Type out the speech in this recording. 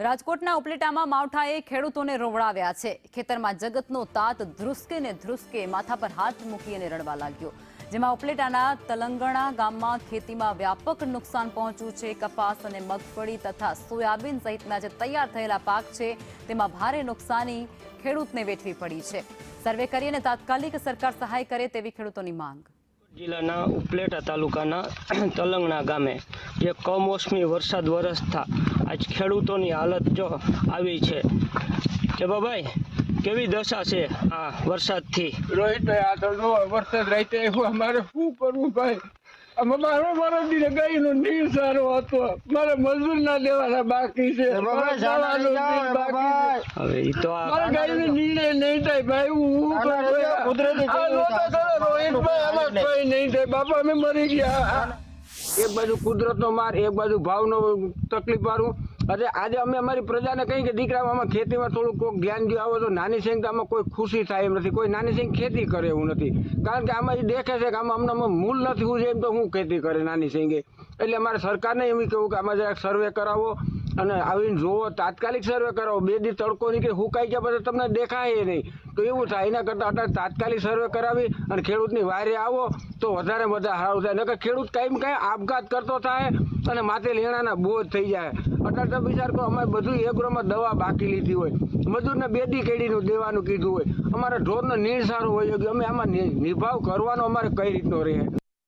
રાજકોટના ઉપલેટામાં માવઠાએ ખેડૂતોને રોવડાવ્યા છે। ખેતરમાં જગતનો તાત ધ્રુસકે ને ધ્રુસકે માથા પર હાથ મૂકી અને રડવા લાગ્યો। જેમાં ઉપલેટાના તલંગણા ગામમાં ખેતીમાં વ્યાપક નુકસાન પહોંચ્યું છે। કપાસ અને મગફળી તથા સોયાબીન સહિતના જે તૈયાર થયેલા પાક છે તેમાં ભારે નુકસાની ખેડૂતને વેઠવી પડી છે। સર્વે કરીને તાત્કાલિક સરકાર સહાય કરે તેવી ખેડૂતોની માંગ। જિલ્લાના ઉપલેટા તાલુકાના તલંગણા ગામે જે કમોસમી વરસાદ વરસતા આજ ખેડૂતોની હાલત જો આવી છે કે બાબાઈ કેવી દશા છે આ વરસાદથી। રોહિતભાઈ આ તો વરસાદ રાતે અમારે શું કરવું ભાઈ? મારો દીને ગાયનો નીર સારો હતો, મારે મજૂર ના દેવાના બાકી છે, હવે ઈ તો મારે ગાયનો નિર્ણય નહીં થાય ભાઈ। હું રોહિતભાઈ આમાં કઈ નહીં થાય બાપા, અમે મરી ગયા। એક બાજુ કુદરતનો માર, એક બાજુ ભાવનો તકલીફ વાળું। અરે આજે અમે અમારી પ્રજાને કહી કે દીકરા આમાં ખેતીમાં થોડું કોઈ ધ્યાન દો, આવો તો નાની સિંગ આમાં કોઈ ખુશી થાય એમ નથી, કોઈ નાની સિંગ ખેતી કરે એવું નથી, કારણ કે આમાં એ દેખે છે કે આમાં અમને મૂલ નથી હું એમ તો હું ખેતી કરે નાની સિંગે। એટલે અમારે સરકારને એમ કહેવું કે આમાં જરાક સર્વે કરાવો અને આવીને જોવો, તાત્કાલિક સર્વે કરાવો। બે દી તડકો નીકળે હુકાઈ ગયા પછી તમને દેખાય નહીં તો એવું થાય, એના કરતાં અત્યારે તાત્કાલિક સર્વે કરાવી અને ખેડૂતની વારે આવો તો વધારે સારું થાય। નકર ખેડૂત કાંઈ કાંઈ આપઘાત કરતો થાય અને માથે લેણાના બોજ થઈ જાય। અત્યારે તો વિચાર કરો, અમારે બધું એગ્રોમાં દવા બાકી લીધી હોય, મજૂરને બેડી કેડીનું દેવાનું કીધું હોય, અમારે ઢોરનો નીણ સારું હોય, અમે આમાં નિભાવ કરવાનો અમારે કઈ રીતનો રહે।